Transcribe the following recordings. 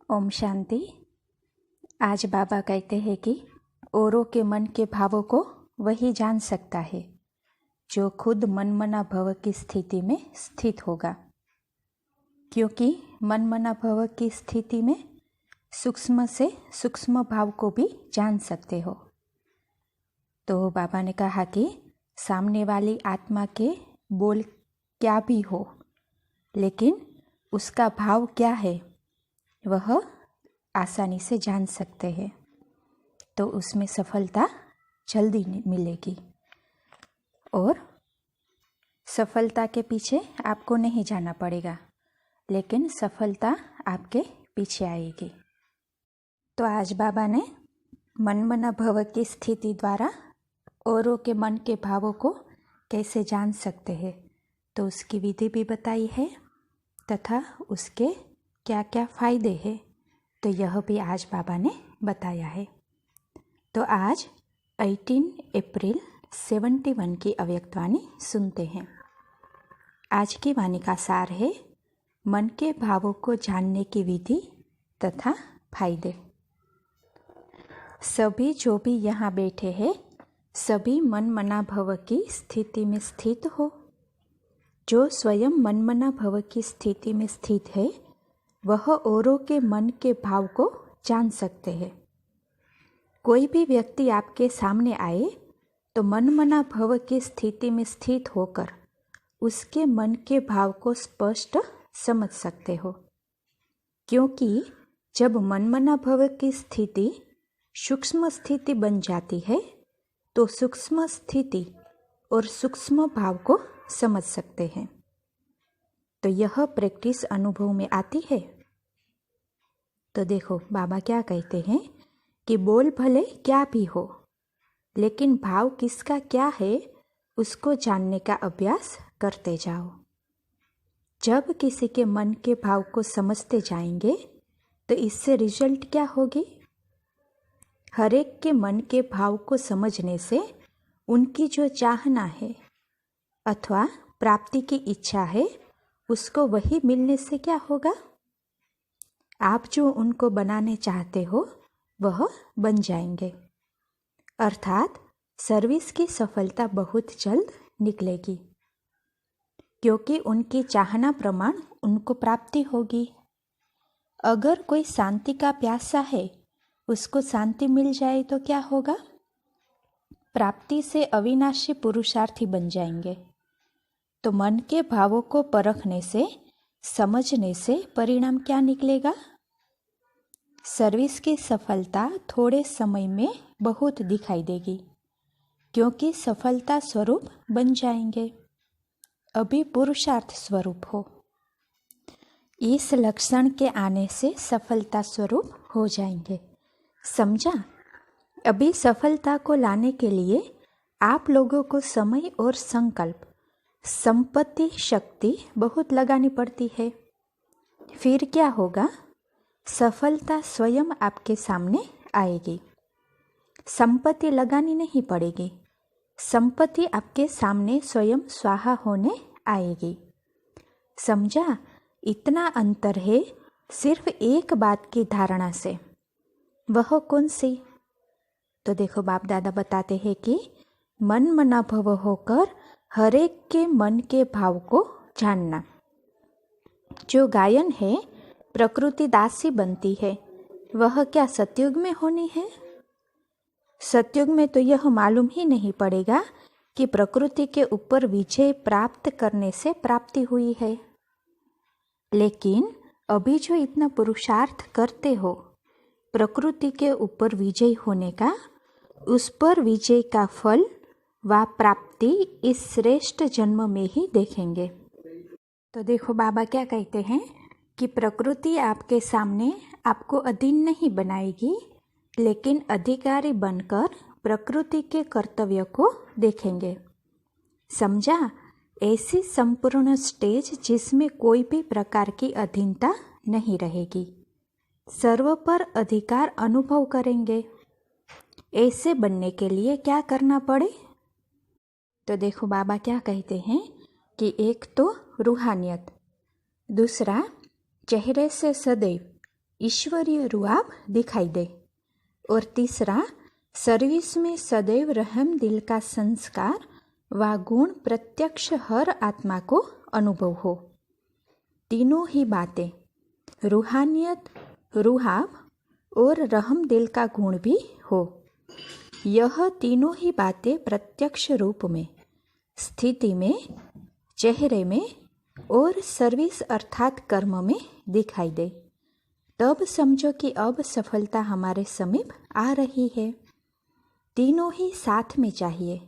ओम शांति। आज बाबा कहते हैं कि औरों के मन के भावों को वही जान सकता है जो खुद मनमना भव की स्थिति में स्थित होगा, क्योंकि मनमना भव की स्थिति में सूक्ष्म से सूक्ष्म भाव को भी जान सकते हो। तो बाबा ने कहा कि सामने वाली आत्मा के बोल क्या भी हो, लेकिन उसका भाव क्या है वह आसानी से जान सकते हैं, तो उसमें सफलता जल्दी मिलेगी। और सफलता के पीछे आपको नहीं जाना पड़ेगा, लेकिन सफलता आपके पीछे आएगी। तो आज बाबा ने मनमना भव की स्थिति द्वारा औरों के मन के भावों को कैसे जान सकते हैं, तो उसकी विधि भी बताई है तथा उसके क्या क्या फायदे हैं, तो यह भी आज बाबा ने बताया है। तो आज 18 अप्रैल 71 की अव्यक्त वाणी सुनते हैं। आज की वाणी का सार है मन के भावों को जानने की विधि तथा फायदे। सभी जो भी यहाँ बैठे हैं, सभी मनमना भव की स्थिति में स्थित हो। जो स्वयं मनमना भव की स्थिति में स्थित है, वह औरों के मन के भाव को जान सकते हैं। कोई भी व्यक्ति आपके सामने आए तो मनमना भव की स्थिति में स्थित होकर उसके मन के भाव को स्पष्ट समझ सकते हो, क्योंकि जब मनमना भव की स्थिति सूक्ष्म स्थिति बन जाती है तो सूक्ष्म स्थिति और सूक्ष्म भाव को समझ सकते हैं। तो यह प्रैक्टिस अनुभव में आती है। तो देखो बाबा क्या कहते हैं कि बोल भले क्या भी हो, लेकिन भाव किसका क्या है उसको जानने का अभ्यास करते जाओ। जब किसी के मन के भाव को समझते जाएंगे तो इससे रिजल्ट क्या होगी? हर एक के मन के भाव को समझने से उनकी जो चाहना है अथवा प्राप्ति की इच्छा है, उसको वही मिलने से क्या होगा? आप जो उनको बनाने चाहते हो वह बन जाएंगे, अर्थात सर्विस की सफलता बहुत जल्द निकलेगी, क्योंकि उनकी चाहना प्रमाण उनको प्राप्ति होगी। अगर कोई शांति का प्यासा है, उसको शांति मिल जाए तो क्या होगा? प्राप्ति से अविनाशी पुरुषार्थी बन जाएंगे। तो मन के भावों को परखने से, समझने से परिणाम क्या निकलेगा? सर्विस की सफलता थोड़े समय में बहुत दिखाई देगी, क्योंकि सफलता स्वरूप बन जाएंगे। अभी पुरुषार्थ स्वरूप हो। इस लक्षण के आने से सफलता स्वरूप हो जाएंगे। समझा? अभी सफलता को लाने के लिए आप लोगों को समय और संकल्प, संपत्ति, शक्ति बहुत लगानी पड़ती है। फिर क्या होगा? सफलता स्वयं आपके सामने आएगी। संपत्ति लगानी नहीं पड़ेगी, संपत्ति आपके सामने स्वयं स्वाहा होने आएगी। समझा? इतना अंतर है सिर्फ एक बात की धारणा से। वह कौन सी? तो देखो बाप दादा बताते हैं कि मन मना भव होकर हर एक के मन के भाव को जानना। जो गायन है प्रकृति दासी बनती है, वह क्या सतयुग में होनी है? सतयुग में तो यह मालूम ही नहीं पड़ेगा कि प्रकृति के ऊपर विजय प्राप्त करने से प्राप्ति हुई है। लेकिन अभी जो इतना पुरुषार्थ करते हो प्रकृति के ऊपर विजय होने का, उस पर विजय का फल व प्राप्ति इस श्रेष्ठ जन्म में ही देखेंगे। तो देखो बाबा क्या कहते हैं कि प्रकृति आपके सामने आपको अधीन नहीं बनाएगी, लेकिन अधिकारी बनकर प्रकृति के कर्तव्य को देखेंगे। समझा? ऐसी संपूर्ण स्टेज जिसमें कोई भी प्रकार की अधीनता नहीं रहेगी, सर्व पर अधिकार अनुभव करेंगे। ऐसे बनने के लिए क्या करना पड़े? तो देखो बाबा क्या कहते हैं कि एक तो रूहानियत, दूसरा चेहरे से सदैव ईश्वरीय रुआब दिखाई दे। और तीसरा, सर्विस में सदैव रहम दिल का संस्कार व गुण प्रत्यक्ष हर आत्मा को अनुभव हो। तीनों ही बातें, रूहानियत, रुहाब और रहम दिल का गुण भी हो। यह तीनों ही बातें प्रत्यक्ष रूप में, स्थिति में, चेहरे में और सर्विस अर्थात कर्म में दिखाई दे, तब समझो कि अब सफलता हमारे समीप आ रही है। तीनों ही साथ में चाहिए।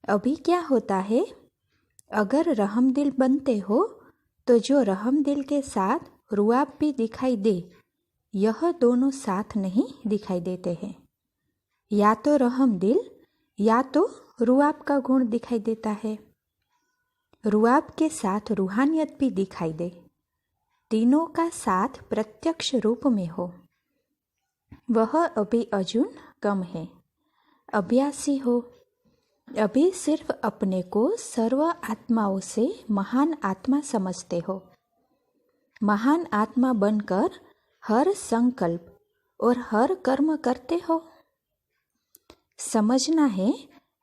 अभी क्या होता है, अगर रहम दिल बनते हो तो जो रहम दिल के साथ रुआब भी दिखाई दे, यह दोनों साथ नहीं दिखाई देते हैं। या तो रहम दिल या तो रुआब का गुण दिखाई देता है। रुआब के साथ रूहानियत भी दिखाई दे, तीनों का साथ प्रत्यक्ष रूप में हो, वह अभी अर्जुन कम है। अभ्यासी हो, अभी सिर्फ अपने को सर्व आत्माओं से महान आत्मा समझते हो। महान आत्मा बनकर हर संकल्प और हर कर्म करते हो। समझना है,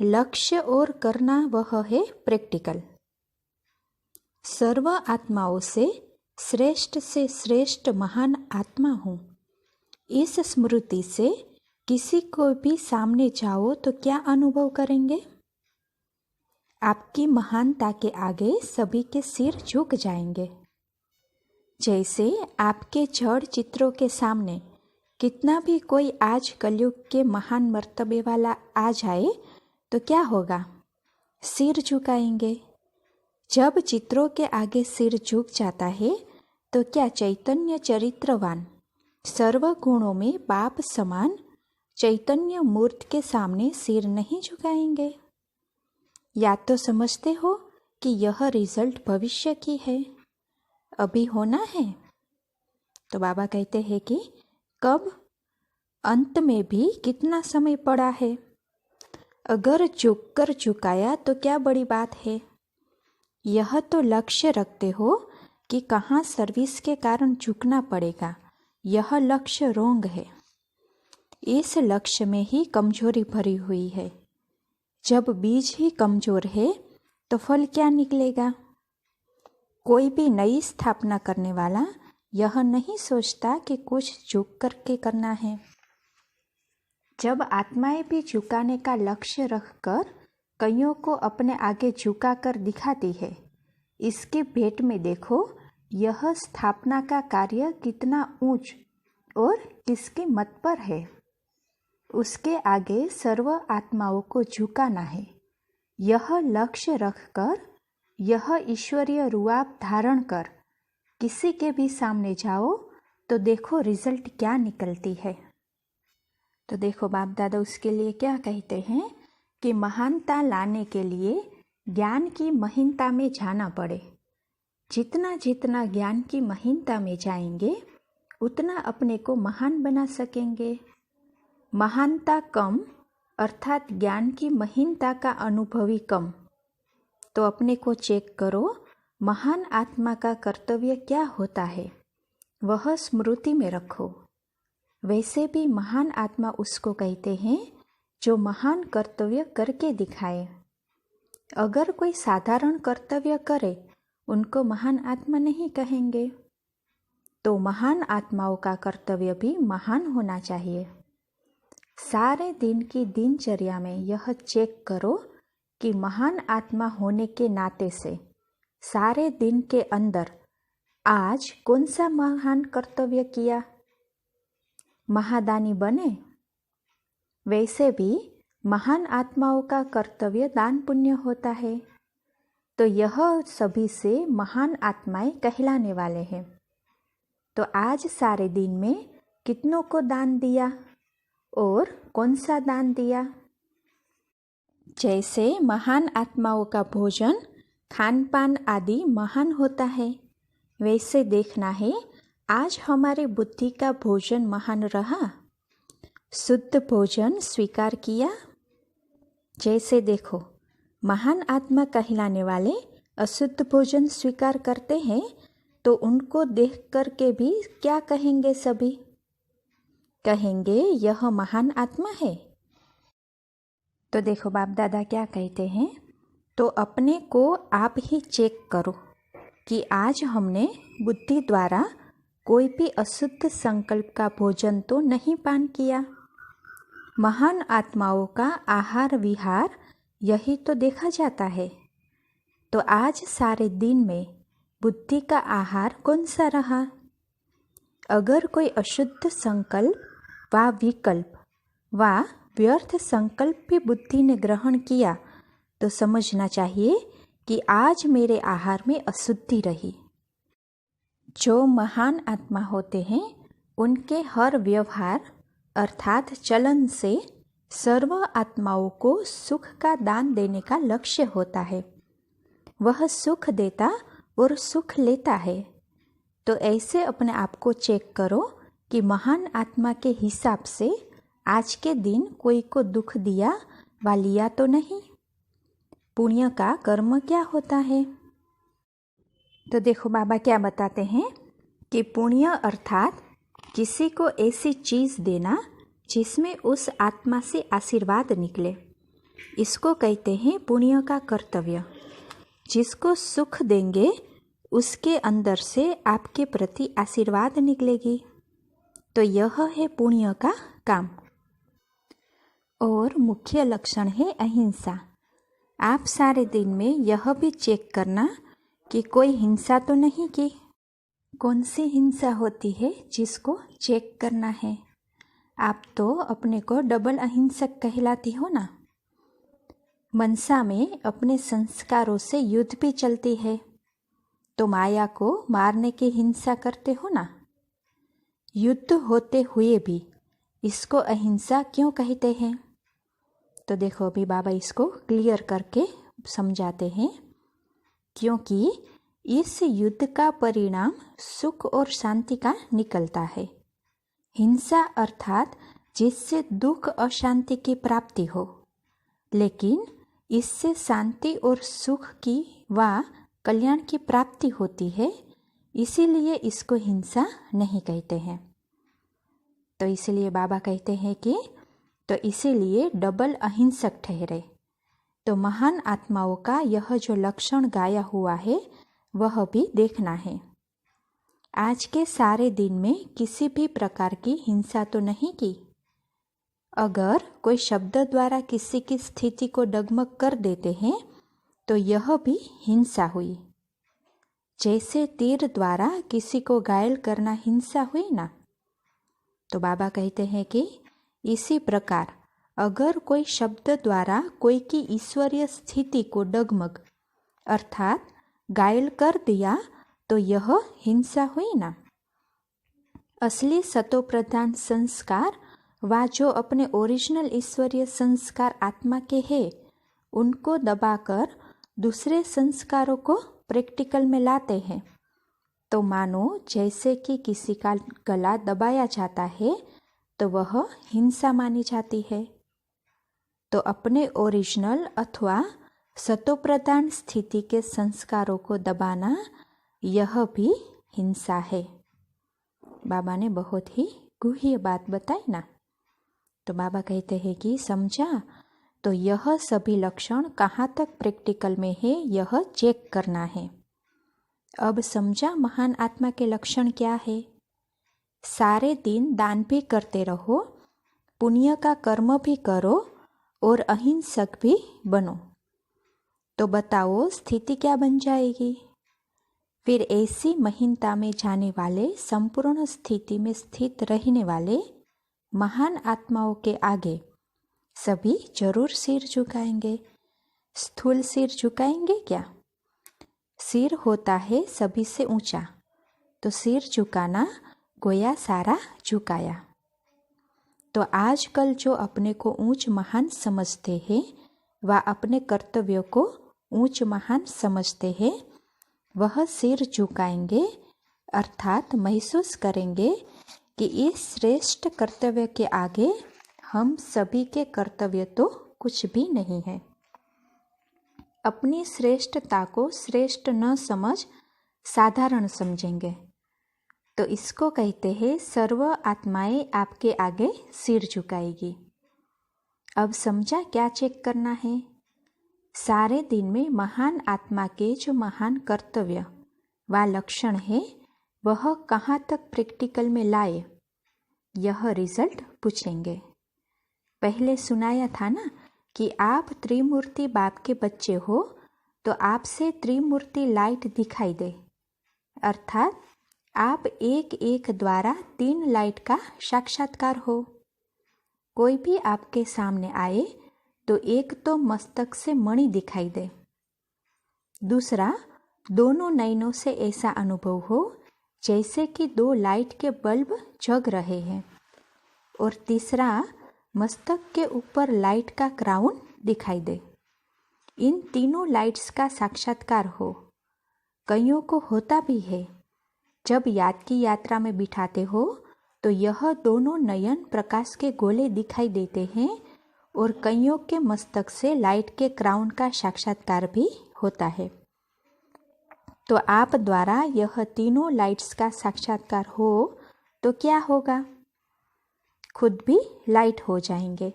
लक्ष्य और करना वह है प्रैक्टिकल। सर्व आत्माओं से श्रेष्ठ महान आत्मा हूँ, इस स्मृति से किसी को भी सामने जाओ तो क्या अनुभव करेंगे? आपकी महानता के आगे सभी के सिर झुक जाएंगे। जैसे आपके जड़ चित्रों के सामने कितना भी कोई आज कलयुग के महान मर्तबे वाला आ जाए तो क्या होगा? सिर झुकाएंगे। जब चित्रों के आगे सिर झुक जाता है तो क्या चैतन्य चरित्रवान, सर्व गुणों में बाप समान चैतन्य मूर्त के सामने सिर नहीं झुकाएंगे? या तो समझते हो कि यह रिजल्ट भविष्य की है, अभी होना है? तो बाबा कहते हैं कि कब? अंत में भी कितना समय पड़ा है। अगर झुककर झुकाया तो क्या बड़ी बात है। यह तो लक्ष्य रखते हो कि कहाँ सर्विस के कारण झुकना पड़ेगा, यह लक्ष्य रोंग है। इस लक्ष्य में ही कमजोरी भरी हुई है। जब बीज ही कमजोर है तो फल क्या निकलेगा? कोई भी नई स्थापना करने वाला यह नहीं सोचता कि कुछ झुक करके करना है। जब आत्माएं भी झुकाने का लक्ष्य रखकर कईयों को अपने आगे झुका कर दिखाती है, इसके भेंट में देखो यह स्थापना का कार्य कितना ऊंच और किसके मत पर है। उसके आगे सर्व आत्माओं को झुकाना है। यह लक्ष्य रखकर, यह ईश्वरीय रुआब धारण कर किसी के भी सामने जाओ तो देखो रिजल्ट क्या निकलती है। तो देखो बाप दादा उसके लिए क्या कहते हैं कि महानता लाने के लिए ज्ञान की महीनता में जाना पड़े। जितना जितना ज्ञान की महीनता में जाएंगे उतना अपने को महान बना सकेंगे। महानता कम अर्थात ज्ञान की महीनता का अनुभवी कम, तो अपने को चेक करो महान आत्मा का कर्तव्य क्या होता है, वह स्मृति में रखो। वैसे भी महान आत्मा उसको कहते हैं जो महान कर्तव्य करके दिखाए। अगर कोई साधारण कर्तव्य करे उनको महान आत्मा नहीं कहेंगे। तो महान आत्माओं का कर्तव्य भी महान होना चाहिए। सारे दिन की दिनचर्या में यह चेक करो कि महान आत्मा होने के नाते से सारे दिन के अंदर आज कौन सा महान कर्तव्य किया। महादानी बने। वैसे भी महान आत्माओं का कर्तव्य दान पुण्य होता है, तो यह सभी से महान आत्माएं कहलाने वाले हैं। तो आज सारे दिन में कितनों को दान दिया और कौन सा दान दिया। जैसे महान आत्माओं का भोजन, खान पान आदि महान होता है, वैसे देखना है आज हमारी बुद्धि का भोजन महान रहा, शुद्ध भोजन स्वीकार किया। जैसे देखो महान आत्मा कहलाने वाले अशुद्ध भोजन स्वीकार करते हैं तो उनको देख कर के भी क्या कहेंगे? सभी कहेंगे यह महान आत्मा है। तो देखो बाप दादा क्या कहते हैं, तो अपने को आप ही चेक करो कि आज हमने बुद्धि द्वारा कोई भी अशुद्ध संकल्प का भोजन तो नहीं पान किया। महान आत्माओं का आहार विहार यही तो देखा जाता है। तो आज सारे दिन में बुद्धि का आहार कौन सा रहा? अगर कोई अशुद्ध संकल्प व विकल्प व व्यर्थ संकल्प भी बुद्धि ने ग्रहण किया तो समझना चाहिए कि आज मेरे आहार में अशुद्धि रही। जो महान आत्मा होते हैं उनके हर व्यवहार अर्थात चलन से सर्व आत्माओं को सुख का दान देने का लक्ष्य होता है। वह सुख देता और सुख लेता है। तो ऐसे अपने आप को चेक करो कि महान आत्मा के हिसाब से आज के दिन कोई को दुख दिया व लिया तो नहीं। पुण्य का कर्म क्या होता है? तो देखो बाबा क्या बताते हैं कि पुण्य अर्थात किसी को ऐसी चीज़ देना जिसमें उस आत्मा से आशीर्वाद निकले, इसको कहते हैं पुण्य का कर्तव्य। जिसको सुख देंगे उसके अंदर से आपके प्रति आशीर्वाद निकलेगी। तो यह है पुण्य का काम। और मुख्य लक्षण है अहिंसा। आप सारे दिन में यह भी चेक करना कि कोई हिंसा तो नहीं की। कौन सी हिंसा होती है जिसको चेक करना है। आप तो अपने को डबल अहिंसक कहलाती हो ना। मनसा में अपने संस्कारों से युद्ध भी चलती है, तो माया को मारने की हिंसा करते हो ना। युद्ध होते हुए भी इसको अहिंसा क्यों कहते हैं? तो देखो अभी बाबा इसको क्लियर करके समझाते हैं। क्योंकि इस युद्ध का परिणाम सुख और शांति का निकलता है। हिंसा अर्थात जिससे दुख अशांति की प्राप्ति हो, लेकिन इससे शांति और सुख की व कल्याण की प्राप्ति होती है, इसीलिए इसको हिंसा नहीं कहते हैं। तो इसीलिए बाबा कहते हैं कि तो इसीलिए डबल अहिंसक ठहरे। तो महान आत्माओं का यह जो लक्षण गाया हुआ है वह भी देखना है। आज के सारे दिन में किसी भी प्रकार की हिंसा तो नहीं की। अगर कोई शब्द द्वारा किसी की स्थिति को डगमग कर देते हैं तो यह भी हिंसा हुई। जैसे तीर द्वारा किसी को घायल करना हिंसा हुई ना। तो बाबा कहते हैं कि इसी प्रकार अगर कोई शब्द द्वारा कोई की ईश्वरीय स्थिति को डगमग अर्थात घायल कर दिया तो यह हिंसा हुई ना। असली सतोप्रधान संस्कार व जो अपने ओरिजिनल ईश्वरीय संस्कार आत्मा के हैं उनको दबाकर दूसरे संस्कारों को प्रैक्टिकल में लाते हैं। तो मानो जैसे कि किसी का गला दबाया जाता है तो वह हिंसा मानी जाती है। तो अपने ओरिजिनल अथवा सतोप्रधान स्थिति के संस्कारों को दबाना यह भी हिंसा है। बाबा ने बहुत ही गूढ़ बात बताई ना। तो बाबा कहते हैं कि समझा, तो यह सभी लक्षण कहाँ तक प्रैक्टिकल में है यह चेक करना है। अब समझा महान आत्मा के लक्षण क्या है। सारे दिन दान भी करते रहो, पुण्य का कर्म भी करो और अहिंसक भी बनो। तो बताओ स्थिति क्या बन जाएगी। फिर ऐसी महीनता में जाने वाले, संपूर्ण स्थिति में स्थित रहने वाले महान आत्माओं के आगे सभी जरूर सिर झुकाएंगे। स्थूल सिर झुकाएंगे क्या? सिर होता है सभी से ऊंचा, तो सिर झुकाना गोया सारा झुकाया। तो आजकल जो अपने को ऊंच महान समझते हैं व अपने कर्तव्यों को ऊंच महान समझते हैं, वह सिर झुकाएंगे अर्थात महसूस करेंगे कि इस श्रेष्ठ कर्तव्य के आगे हम सभी के कर्तव्य तो कुछ भी नहीं है। अपनी श्रेष्ठता को श्रेष्ठ न समझ साधारण समझेंगे। तो इसको कहते हैं सर्व आत्माएं आपके आगे सिर झुकाएगी। अब समझा क्या चेक करना है? सारे दिन में महान आत्मा के जो महान कर्तव्य व लक्षण है वह कहाँ तक प्रैक्टिकल में लाए, यह रिजल्ट पूछेंगे। पहले सुनाया था ना कि आप त्रिमूर्ति बाप के बच्चे हो तो आपसे त्रिमूर्ति लाइट दिखाई दे, अर्थात आप एक एक द्वारा 3 लाइट का साक्षात्कार हो। कोई भी आपके सामने आए तो एक तो मस्तक से मणि दिखाई दे, दूसरा दोनों नयनों से ऐसा अनुभव हो जैसे कि 2 लाइट के बल्ब जग रहे हैं, और तीसरा मस्तक के ऊपर लाइट का क्राउन दिखाई दे। इन तीनों लाइट्स का साक्षात्कार हो। कईयों को होता भी है। जब याद की यात्रा में बिठाते हो तो यह दोनों नयन प्रकाश के गोले दिखाई देते हैं, और कईयों के मस्तक से लाइट के क्राउन का साक्षात्कार भी होता है। तो आप द्वारा यह तीनों लाइट्स का साक्षात्कार हो तो क्या होगा? खुद भी लाइट हो जाएंगे।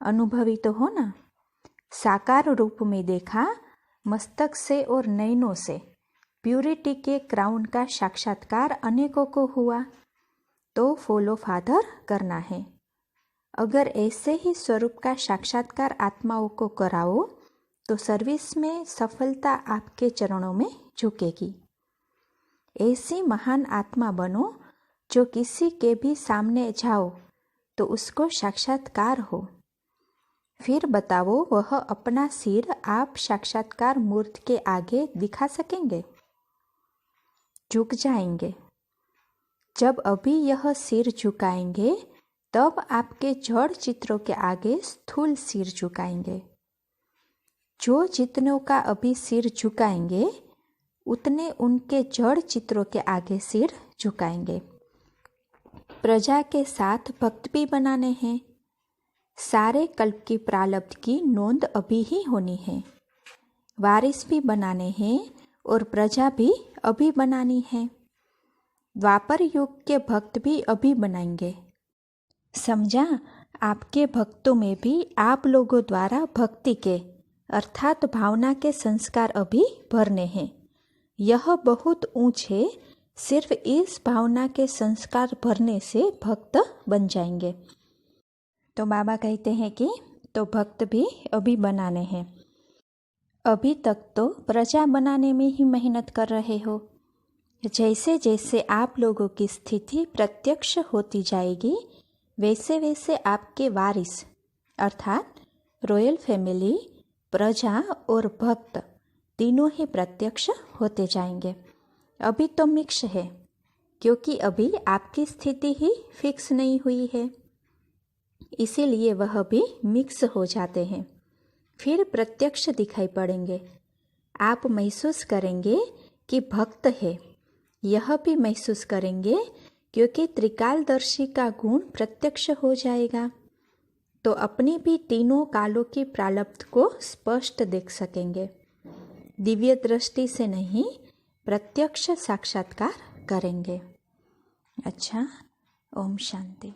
अनुभवी तो हो ना। साकार रूप में देखा, मस्तक से और नयनों से प्यूरिटी के क्राउन का साक्षात्कार अनेकों को हुआ, तो फॉलो फादर करना है। अगर ऐसे ही स्वरूप का साक्षात्कार आत्माओं को कराओ तो सर्विस में सफलता आपके चरणों में झुकेगी। ऐसी महान आत्मा बनो जो किसी के भी सामने जाओ तो उसको साक्षात्कार हो। फिर बताओ वह अपना सिर आप साक्षात्कार मूर्त के आगे दिखा सकेंगे? झुक जाएंगे। जब अभी यह सिर झुकाएंगे तब आपके जड़ चित्रों के आगे स्थूल सिर झुकाएंगे। जो जितनों का अभी सिर झुकाएंगे उतने उनके जड़ चित्रों के आगे सिर झुकाएंगे। प्रजा के साथ भक्त भी बनाने हैं। सारे कल्प की प्रारब्ध की नोंद अभी ही होनी है। वारिस भी बनाने हैं और प्रजा भी अभी बनानी है। द्वापर युग के भक्त भी अभी बनाएंगे। समझा? आपके भक्तों में भी आप लोगों द्वारा भक्ति के अर्थात भावना के संस्कार अभी भरने हैं। यह बहुत ऊंच है। सिर्फ इस भावना के संस्कार भरने से भक्त बन जाएंगे। तो बाबा कहते हैं कि तो भक्त भी अभी बनाने हैं। अभी तक तो प्रजा बनाने में ही मेहनत कर रहे हो। जैसे जैसे आप लोगों की स्थिति प्रत्यक्ष होती जाएगी वैसे वैसे आपके वारिस अर्थात रॉयल फैमिली, प्रजा और भक्त तीनों ही प्रत्यक्ष होते जाएंगे। अभी तो मिक्स है क्योंकि अभी आपकी स्थिति ही फिक्स नहीं हुई है, इसीलिए वह भी मिक्स हो जाते हैं। फिर प्रत्यक्ष दिखाई पड़ेंगे। आप महसूस करेंगे कि भक्त है। यह भी महसूस करेंगे क्योंकि त्रिकालदर्शी का गुण प्रत्यक्ष हो जाएगा, तो अपनी भी तीनों कालों की प्रारब्ध को स्पष्ट देख सकेंगे। दिव्य दृष्टि से नहीं, प्रत्यक्ष साक्षात्कार करेंगे। अच्छा, ओम शांति।